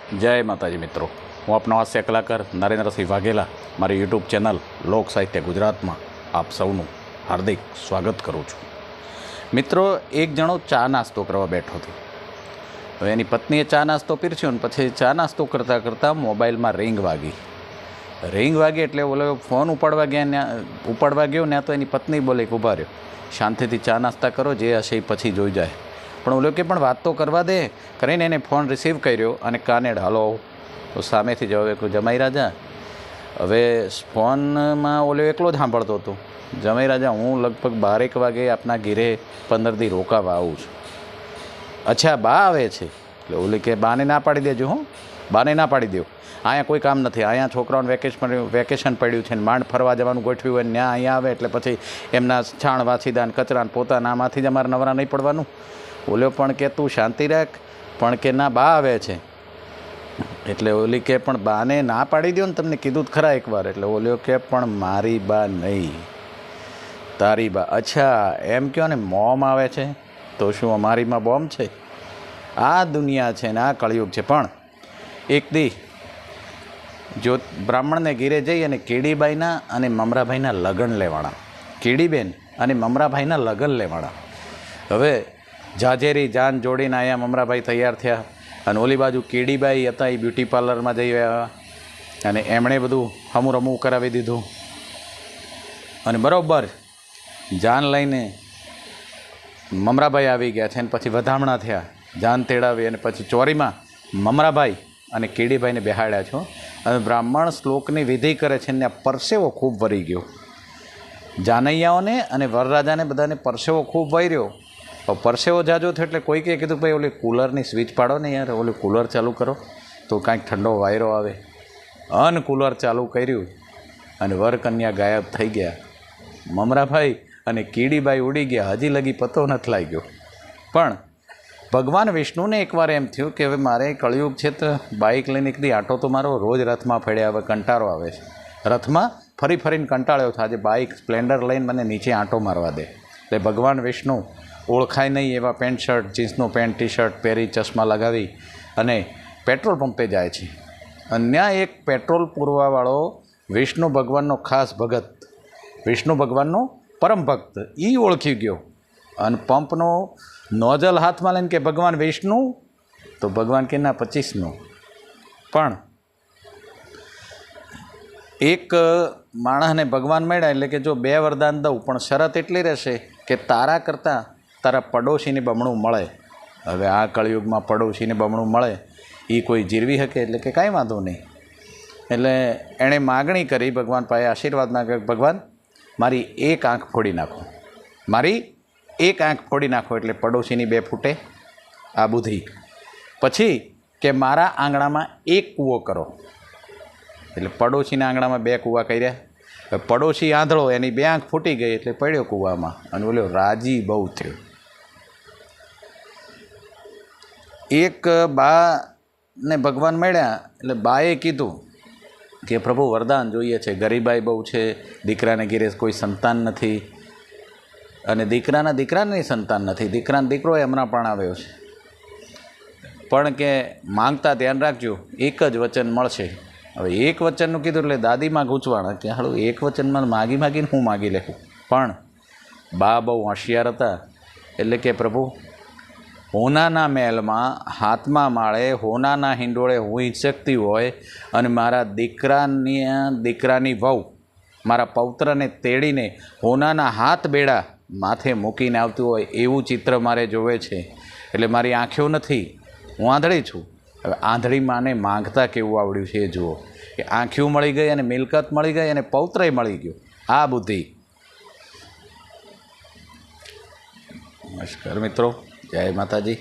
जय माताजी मित्रों, हूँ आपनो हास्य कलाकार नरेन्द्रसिंह वाघेला मारी यूट्यूब चेनल लोक साहित्य गुजरात में आप सौनु हार्दिक स्वागत करूँ छूँ। मित्रों, एक जणो चा नास्तो करवा बैठो थो। हवे एनी पत्नीए चा नास्तो पीरस्यो ने पछी चा नास्तो करता करता मोबाइल में रिंग वागी एटले ओलो फोन उपाड़वा गयो ने तो एनी पत्नी बोले कि उभा रह्यो, शांतिथी चा नास्ता करो, जे हशे पछी जोई जाए। पण ओलो के पण वात तो करवा दे करीने एने फोन रिसीव कर्यो अने कानेड हलो तो सामेथी जवाब कि जमाई राजा। हवे फोन में ओलो एकलो ज सांभळतो हतो, जमाई राजा हूँ लगभग 12 वागे आपना घीरे 15 दी रोकावा आવું છું। अच्छा बा आवे छे એટલે ઓલી કે બાને ના પાડી દેજો, હો બાને ના પાડી દો, અહીંયા કોઈ કામ નથી, અહીંયા છોકરાઓને વેકેશન પડ્યું છે ને માંડ ફરવા જવાનું ગોઠવ્યું હોય ને અહીંયા આવે એટલે પછી એમના છાણ વાછીદાન કચરાને પોતાના આમાંથી જ અમારે નવરા નહીં પડવાનું। ઓલ્યો પણ કે તું શાંતિ રાખ, પણ કે ના બા આવે છે એટલે ઓલી કે પણ બાને ના પાડી દો ને, તમને કીધું જ ખરા એકવાર। એટલે ઓલ્યો કે પણ મારી બા નહીં, તારી બા। અચ્છા એમ કહો ને મોમ આવે છે તો શું અમારીમાં બોમ્બ છે? આ દુનિયા છે ને આ કળિયુગ છે। પણ એક દી જો બ્રાહ્મણને ઘીરે જઈ અને કેડીબાઈના અને મમરાભાઈના લગ્ન લેવાના, કેડીબેન અને મમરાભાઈના લગ્ન લેવાના। હવે જાજેરી જાન જોડીને અહીંયા મમરાભાઈ તૈયાર થયા અને ઓલી બાજુ કેડીબાઈ હતા એ બ્યુટી પાર્લરમાં જઈ આવ્યા અને એમણે બધું હમુરમું કરાવી દીધું અને બરાબર જાન લઈને મમરાભાઈ આવી ગયા છે અને પછી વધામણા થયા, જાન તેડાવી અને પછી ચોરીમાં મમરાભાઈ અને કેડીભાઈને બેહાડ્યા છો અને બ્રાહ્મણ શ્લોકની વિધિ કરે છે ને પરસેવો ખૂબ વરી ગયો જાનૈયાઓને અને વરરાજાને બધાને પરસેવો ખૂબ વર્યો। પરસેવો જાજો થયો એટલે કોઈ કહે કીધું ભાઈ ઓલી કૂલરની સ્વિચ પાડો ને યાર, ઓલી કૂલર ચાલુ કરો તો કાંઈક ઠંડો વાયરો આવે। કૂલર ચાલુ કર્યું અને વરકન્યા ગાયબ થઈ ગયા, મમરાભાઈ અને કીડીબાઈ ઉડી ગયા, હજી લગી પતો નથી લાગ્યો। પણ ભગવાન વિષ્ણુને એકવાર એમ થયું કે હવે મારે કળિયુગ છે તો બાઇક લઈને એક દી આંટો તો મારો, રોજ રથમાં ફર્યા હવે કંટાળો આવે છે, રથમાં ફરી ફરીને કંટાળ્યો થાય, આજે બાઇક સ્પ્લેન્ડર લઈને મને નીચે આંટો મારવા દે। એટલે ભગવાન વિષ્ણુ ઓળખાય નહીં એવા પેન્ટ શર્ટ, જીન્સનું પેન્ટ ટી શર્ટ પહેરી, ચશ્મા લગાવી અને પેટ્રોલ પંપે જાય છે। અન્ય એક પેટ્રોલ પૂરવાવાળો વિષ્ણુ ભગવાનનો ખાસ ભગત, વિષ્ણુ ભગવાનનો પરમ ભક્ત એ ઓળખી ગયો અને પંપનો નોઝલ હાથમાં લઈને કે ભગવાન વિષ્ણુ, તો ભગવાન કે ના 25નું। પણ એક માણસને ભગવાન મળ્યા એટલે કે જો 2 વરદાન દઉં પણ શરત એટલી રહેશે કે તારા કરતાં તારા પડોશીને બમણું મળે। હવે આ કળિયુગમાં પડોશીને બમણું મળે એ કોઈ જીરવી શકે? એટલે કે કાંઈ વાંધો નહીં। એટલે એણે માગણી કરી ભગવાન પાસે, આશીર્વાદ માગ્યો, ભગવાન મારી એક આંખ ફોડી નાખો, મારી એક આંખ ફોડી નાખો એટલે પડોશીની 2 ફૂટે આ બુદ્ધિ। પછી કે મારા આંગણામાં એક કૂવો કરો, એટલે પડોશીના આંગણામાં 2 કૂવા કર્યા। પડોશી આંધળો, એની 2 આંખ ફૂટી ગઈ એટલે પડ્યો કૂવામાં અને ઓલો રાજી બહુ થયો। એક બાને ભગવાન મળ્યા એટલે બાએ કીધું કે પ્રભુ વરદાન જોઈએ છે, ગરીબાઈ બહુ છે, દીકરાને ઘેરે કોઈ સંતાન નથી અને દીકરાની સંતાન નથી, દીકરાને દીકરો હમણાં પણ આવ્યો છે, પણ કે માંગતા ધ્યાન રાખજો એક જ વચન મળશે। હવે એક વચનનું કીધું એટલે દાદીમાં ગૂંચવાણા કે હાલું એક વચનમાં માગીને હું માગી લેખું। પણ બા બહુ હોશિયાર હતા એટલે કે પ્રભુ હોનાના મહેલમાં હાથમાં માળે હોનાના હિંડોળે હું શકતી હોય અને મારા દીકરાની વહુ મારા પૌત્રને તેડીને હોનાના હાથ બેડા માથે મૂકીને આવતું હોય એવું ચિત્ર મારે જોવે છે। એટલે મારી આંખો નથી, હું આંધળી છું। હવે આંધળી માને માંગતા કેવું આવડ્યું છે એ જુઓ કે આંખ્યું મળી ગઈ અને મિલકત મળી ગઈ અને પૌત્રય મળી ગયો, આ બુદ્ધિ। નમસ્કાર મિત્રો, જય માતાજી।